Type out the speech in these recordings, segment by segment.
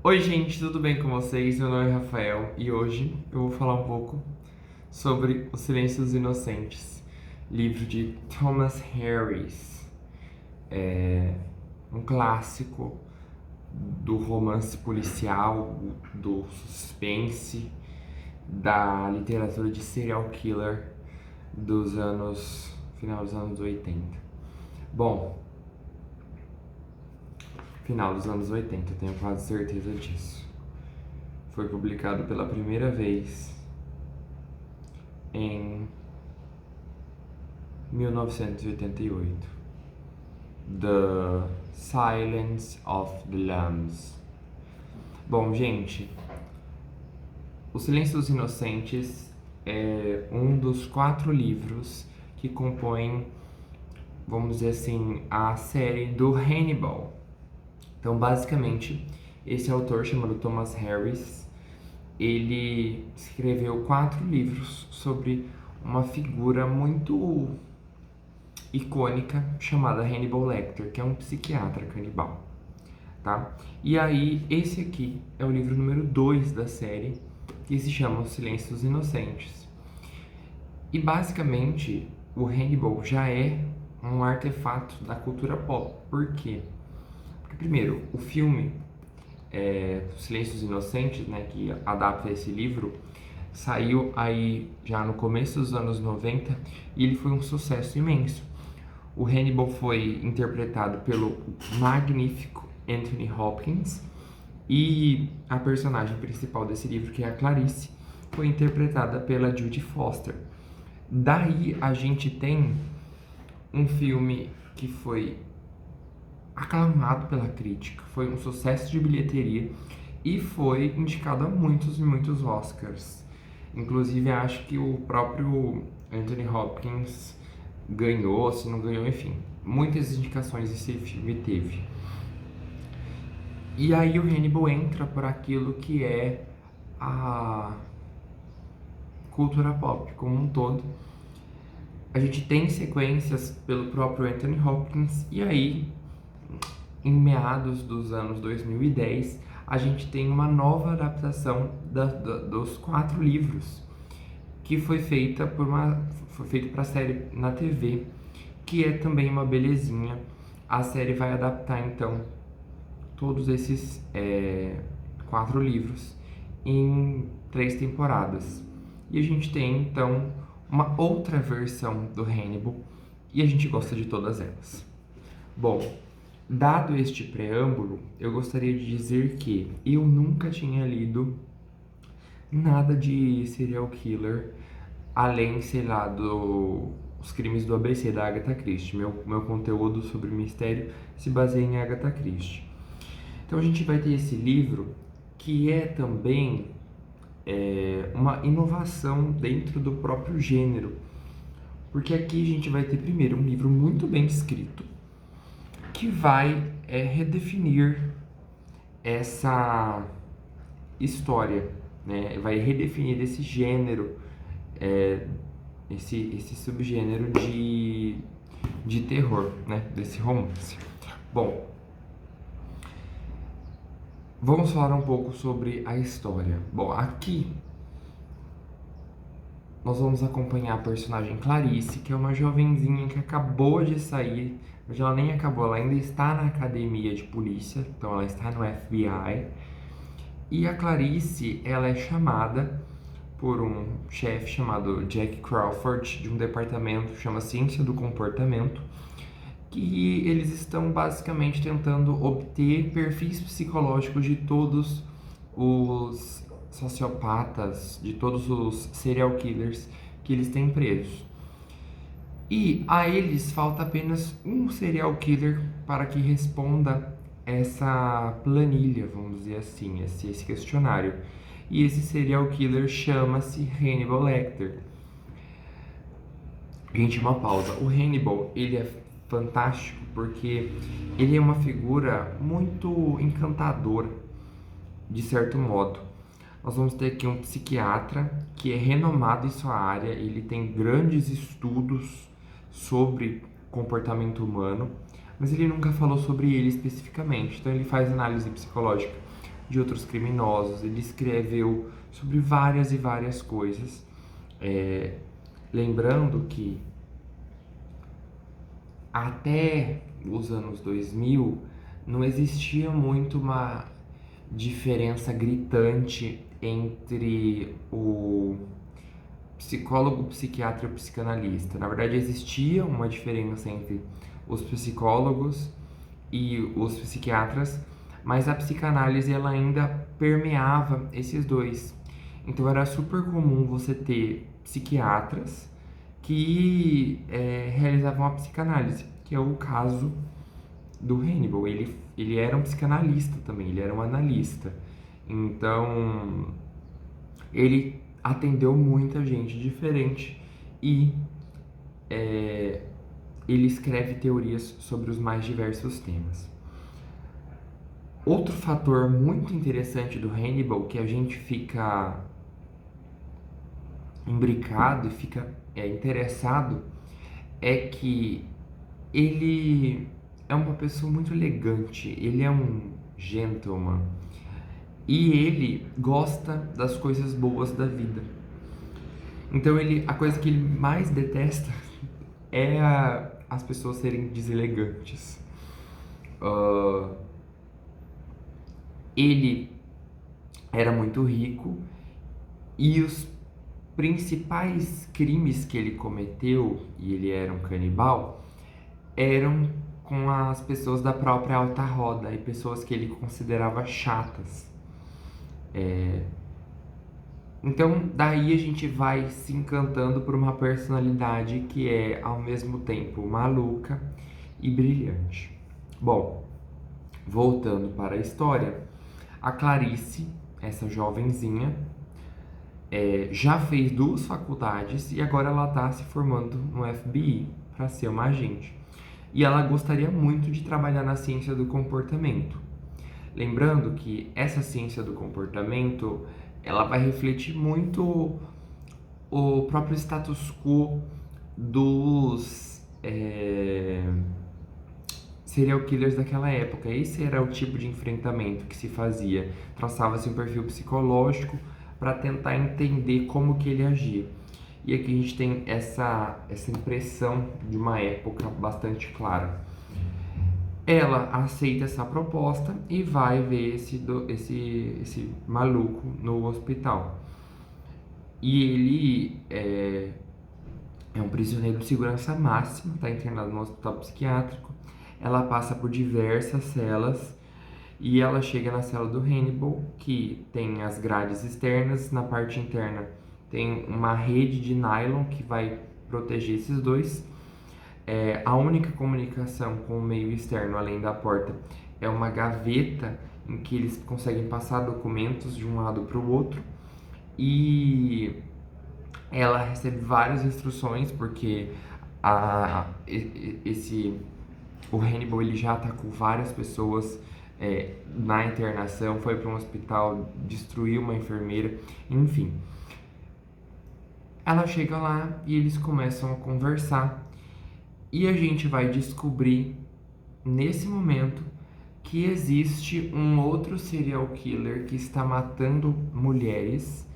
Oi, gente, tudo bem com vocês? Meu nome é Rafael e hoje eu vou falar um pouco sobre O Silêncio dos Inocentes, livro de Thomas Harris. É um clássico do romance policial, do suspense, da literatura de serial killer final dos anos 80. Bom, final dos anos 80, eu tenho quase certeza disso. Foi publicado pela primeira vez em 1988. The Silence of the Lambs. Bom, gente, O Silêncio dos Inocentes é um dos 4 livros que compõem, vamos dizer assim, a série do Hannibal. Então, basicamente, esse autor chamado Thomas Harris, ele escreveu 4 livros sobre uma figura muito icônica chamada Hannibal Lecter, que é um psiquiatra canibal, tá? E aí, esse aqui é o livro número 2 da série, que se chama O Silêncio dos Inocentes. E basicamente, o Hannibal já é um artefato da cultura pop. Por quê? Porque, primeiro, o filme O Silêncio dos Inocentes, né, que adapta esse livro, saiu aí já no começo dos anos 90 e ele foi um sucesso imenso. O Hannibal foi interpretado pelo magnífico Anthony Hopkins e a personagem principal desse livro, que é a Clarice, foi interpretada pela Judy Foster. Daí a gente tem um filme que foi aclamado pela crítica, foi um sucesso de bilheteria e foi indicado a muitos e muitos Oscars. Inclusive, acho que o próprio Anthony Hopkins ganhou, se não ganhou, enfim. Muitas indicações esse filme teve. E aí o Hannibal entra por aquilo que é a cultura pop como um todo. A gente tem sequências pelo próprio Anthony Hopkins e aí, em meados dos anos 2010, a gente tem uma nova adaptação dos 4 livros que foi feita para a série na TV, que é também uma belezinha. A série vai adaptar então todos esses 4 livros em 3 temporadas. E a gente tem então uma outra versão do Hannibal e a gente gosta de todas elas. Bom, dado este preâmbulo, eu gostaria de dizer que eu nunca tinha lido nada de serial killer, além, sei lá, Os Crimes do ABC da Agatha Christie. Meu conteúdo sobre mistério se baseia em Agatha Christie. Então a gente vai ter esse livro que é também uma inovação dentro do próprio gênero. Porque aqui a gente vai ter primeiro um livro muito bem escrito que vai redefinir essa história, né? Vai redefinir esse gênero, esse subgênero de terror, né? Desse romance. Bom, vamos falar um pouco sobre a história. Bom, aqui nós vamos acompanhar a personagem Clarice, que é uma jovenzinha que acabou de sair, mas ela nem acabou, ela ainda está na academia de polícia, então ela está no FBI. E a Clarice, ela é chamada por um chefe chamado Jack Crawford, de um departamento que chama Ciência do Comportamento, que eles estão basicamente tentando obter perfis psicológicos de todos os sociopatas, de todos os serial killers que eles têm presos. E a eles falta apenas um serial killer para que responda essa planilha, vamos dizer assim, esse questionário. E esse serial killer chama-se Hannibal Lecter. Gente, uma pausa. O Hannibal, ele é fantástico porque ele é uma figura muito encantadora, de certo modo. Nós vamos ter aqui um psiquiatra que é renomado em sua área, ele tem grandes estudos sobre comportamento humano, mas ele nunca falou sobre ele especificamente, então ele faz análise psicológica de outros criminosos, ele escreveu sobre várias e várias coisas. Lembrando que até os anos 2000 não existia muito uma diferença gritante entre o psicólogo, psiquiatra e o psicanalista. Na verdade, existia uma diferença entre os psicólogos e os psiquiatras, mas a psicanálise ela ainda permeava esses dois. Então era super comum você ter psiquiatras que realizavam a psicanálise, que é o caso do Hannibal. Ele era um psicanalista também, ele era um analista. Então, ele atendeu muita gente diferente e ele escreve teorias sobre os mais diversos temas. Outro fator muito interessante do Hannibal, que a gente fica imbricado e fica interessado, é que ele é uma pessoa muito elegante, ele é um gentleman e ele gosta das coisas boas da vida. Então a coisa que ele mais detesta é as pessoas serem deselegantes. Ele era muito rico e os principais crimes que ele cometeu, e ele era um canibal, eram com as pessoas da própria alta roda e pessoas que ele considerava chatas. Então, daí a gente vai se encantando por uma personalidade que é, ao mesmo tempo, maluca e brilhante. Bom, voltando para a história, a Clarice, essa jovenzinha, já fez 2 faculdades e agora ela está se formando no FBI para ser uma agente. E ela gostaria muito de trabalhar na ciência do comportamento. Lembrando que essa ciência do comportamento, ela vai refletir muito o próprio status quo dos serial killers daquela época. Esse era o tipo de enfrentamento que se fazia. Traçava-se um perfil psicológico para tentar entender como que ele agia. E aqui a gente tem essa impressão de uma época bastante clara. Ela aceita essa proposta e vai ver esse maluco no hospital. E ele é um prisioneiro de segurança máxima, está internado no hospital psiquiátrico. Ela passa por diversas celas e ela chega na cela do Hannibal, que tem as grades externas. Na parte interna tem uma rede de nylon que vai proteger esses dois. A única comunicação com o meio externo, além da porta, é uma gaveta em que eles conseguem passar documentos de um lado para o outro. E ela recebe várias instruções, porque o Hannibal ele já atacou várias pessoas na internação, foi para um hospital, destruiu uma enfermeira, enfim. Ela chega lá e eles começam a conversar. E a gente vai descobrir, nesse momento, que existe um outro serial killer que está matando mulheres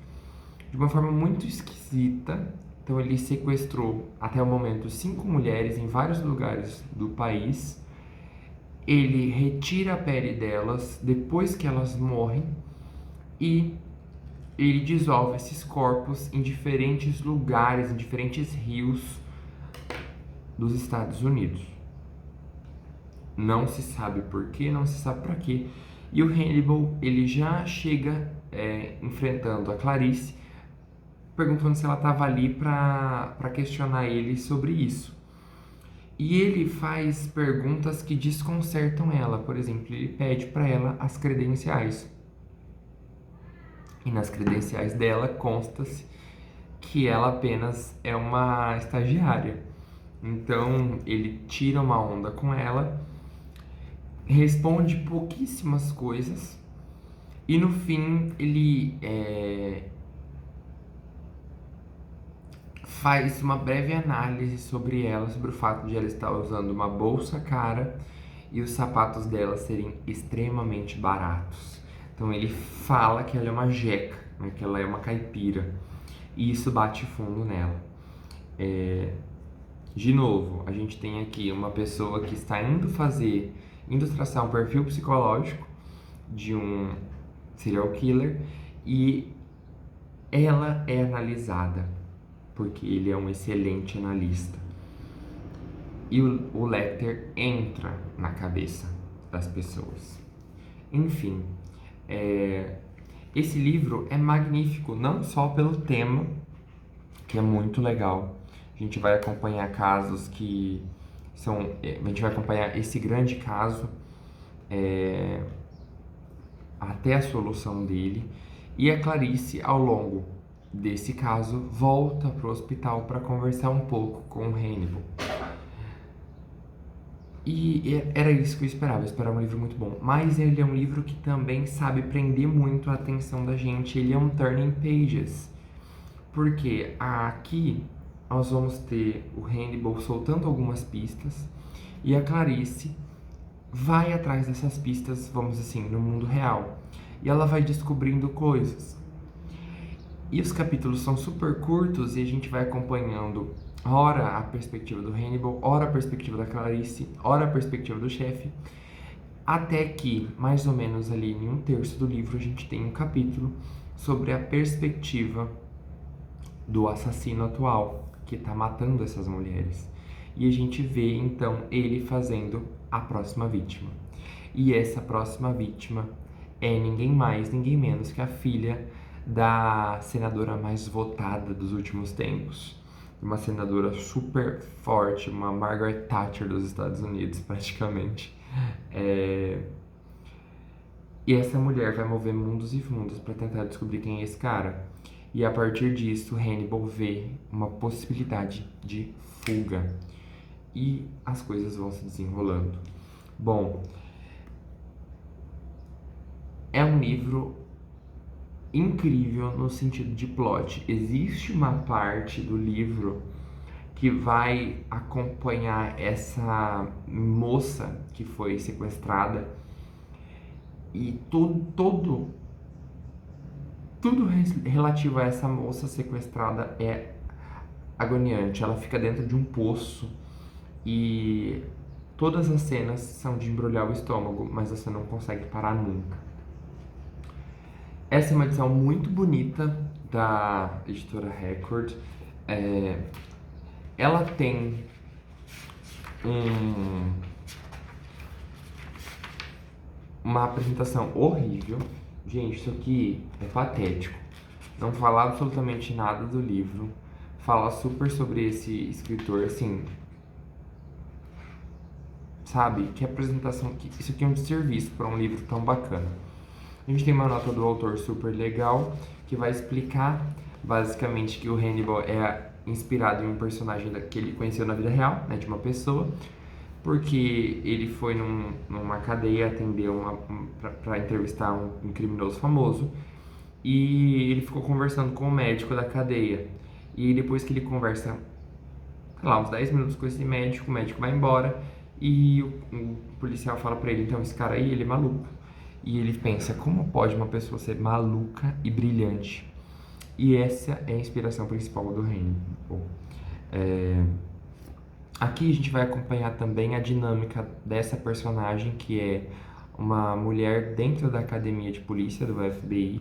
de uma forma muito esquisita. Então ele sequestrou, até o momento, 5 mulheres em vários lugares do país. Ele retira a pele delas depois que elas morrem e ele dissolve esses corpos em diferentes lugares, em diferentes rios dos Estados Unidos. Não se sabe porquê, não se sabe para quê. E o Hannibal, ele já chega enfrentando a Clarice, perguntando se ela estava ali para questionar ele sobre isso. E ele faz perguntas que desconcertam ela. Por exemplo, ele pede para ela as credenciais. E nas credenciais dela consta-se que ela apenas é uma estagiária. Então ele tira uma onda com ela, responde pouquíssimas coisas e no fim ele faz uma breve análise sobre ela, sobre o fato de ela estar usando uma bolsa cara e os sapatos dela serem extremamente baratos. Então ele fala que ela é uma jeca, né, que ela é uma caipira. E isso bate fundo nela. De novo, a gente tem aqui uma pessoa que está indo traçar um perfil psicológico de um serial killer e ela é analisada, porque ele é um excelente analista. E o Lecter entra na cabeça das pessoas. Enfim, esse livro é magnífico, não só pelo tema, que é muito legal. A gente vai acompanhar casos que são... A gente vai acompanhar esse grande caso até a solução dele. E a Clarice, ao longo desse caso, volta para o hospital para conversar um pouco com o Hannibal. E era isso que eu esperava um livro muito bom. Mas ele é um livro que também sabe prender muito a atenção da gente, ele é um turning pages. Porque aqui nós vamos ter o Hannibal soltando algumas pistas e a Clarice vai atrás dessas pistas, vamos dizer assim, no mundo real. E ela vai descobrindo coisas. E os capítulos são super curtos e a gente vai acompanhando ora a perspectiva do Hannibal, ora a perspectiva da Clarice, ora a perspectiva do chefe, até que, mais ou menos ali em 1/3 do livro, a gente tem um capítulo sobre a perspectiva do assassino atual, que está matando essas mulheres. E a gente vê, então, ele fazendo a próxima vítima. E essa próxima vítima é ninguém mais, ninguém menos que a filha da senadora mais votada dos últimos tempos. Uma senadora super forte, uma Margaret Thatcher dos Estados Unidos, praticamente. E essa mulher vai mover mundos e fundos para tentar descobrir quem é esse cara. E a partir disso, Hannibal vê uma possibilidade de fuga. E as coisas vão se desenrolando. Bom, é um livro incrível no sentido de plot. Existe uma parte do livro que vai acompanhar essa moça que foi sequestrada e tudo relativo a essa moça sequestrada é agoniante. Ela fica dentro de um poço e todas as cenas são de embrulhar o estômago, mas você não consegue parar nunca. Essa é uma edição muito bonita da editora Record. Ela tem uma apresentação horrível. Gente, isso aqui é patético. Não fala absolutamente nada do livro. Fala super sobre esse escritor, assim... Sabe? Que apresentação... Isso aqui é um desserviço para um livro tão bacana. A gente tem uma nota do autor super legal, que vai explicar, basicamente, que o Hannibal é inspirado em um personagem que ele conheceu na vida real, né, de uma pessoa, porque ele foi numa cadeia atender para entrevistar um criminoso famoso, e ele ficou conversando com o médico da cadeia. E depois que ele conversa, sei lá, uns 10 minutos com esse médico, o médico vai embora, e o policial fala pra ele, então, esse cara aí, ele é maluco. E ele pensa, como pode uma pessoa ser maluca e brilhante? E essa é a inspiração principal do Hannibal. Aqui a gente vai acompanhar também a dinâmica dessa personagem, que é uma mulher dentro da academia de polícia do FBI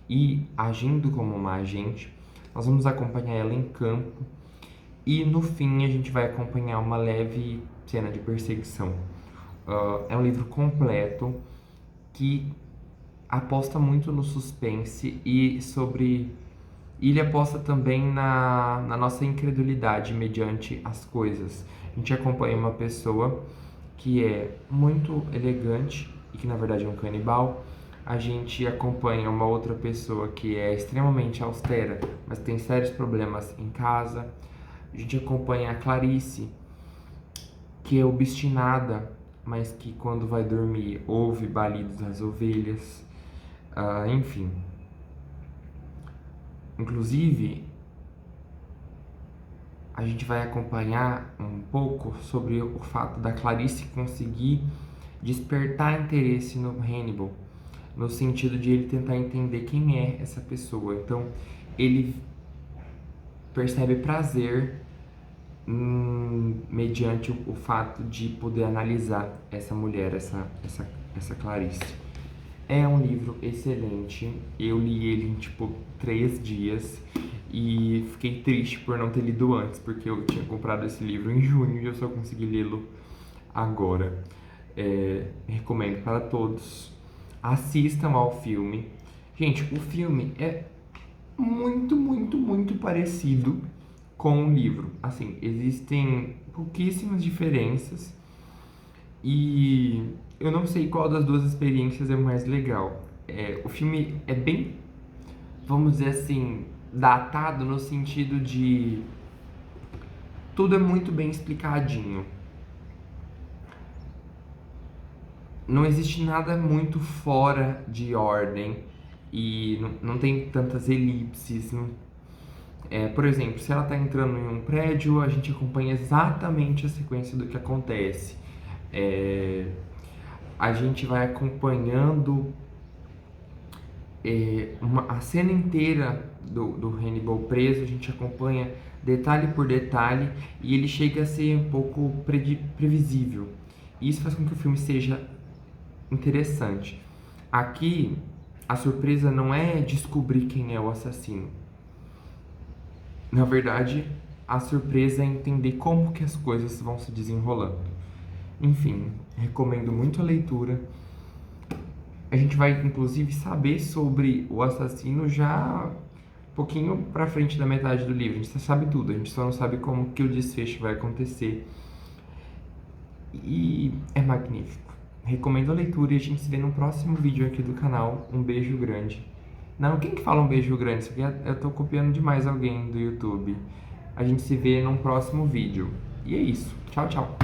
e agindo como uma agente. Nós vamos acompanhar ela em campo e no fim a gente vai acompanhar uma leve cena de perseguição. É um livro completo que aposta muito no suspense e ele aposta também na nossa incredulidade mediante as coisas. A gente acompanha uma pessoa que é muito elegante e que na verdade é um canibal. A gente acompanha uma outra pessoa que é extremamente austera, mas tem sérios problemas em casa. A gente acompanha a Clarice, que é obstinada, mas que quando vai dormir ouve balidos das ovelhas. Enfim. Inclusive, a gente vai acompanhar um pouco sobre o fato da Clarice conseguir despertar interesse no Hannibal no sentido de ele tentar entender quem é essa pessoa. Então, ele percebe prazer mediante o fato de poder analisar essa mulher, essa Clarice. É um livro excelente, eu li ele em tipo 3 dias e fiquei triste por não ter lido antes, porque eu tinha comprado esse livro em junho e eu só consegui lê-lo agora. Recomendo para todos. Assistam ao filme. Gente, o filme é muito parecido com o livro. Assim, existem pouquíssimas diferenças e eu não sei qual das duas experiências é mais legal. O filme é bem, vamos dizer assim, datado no sentido de tudo é muito bem explicadinho. Não existe nada muito fora de ordem e não tem tantas elipses. Por exemplo, se ela está entrando em um prédio, a gente acompanha exatamente a sequência do que acontece. A gente vai acompanhando a cena inteira do Hannibal preso, a gente acompanha detalhe por detalhe e ele chega a ser um pouco previsível. Isso faz com que o filme seja interessante. Aqui, a surpresa não é descobrir quem é o assassino. Na verdade, a surpresa é entender como que as coisas vão se desenrolando. Enfim, recomendo muito a leitura. A gente vai, inclusive, saber sobre o assassino já um pouquinho pra frente da metade do livro. A gente já sabe tudo, a gente só não sabe como que o desfecho vai acontecer. E é magnífico. Recomendo a leitura e a gente se vê no próximo vídeo aqui do canal. Um beijo grande. Não, quem que fala um beijo grande? Isso aqui eu tô copiando demais alguém do YouTube. A gente se vê num próximo vídeo. E é isso. Tchau, tchau.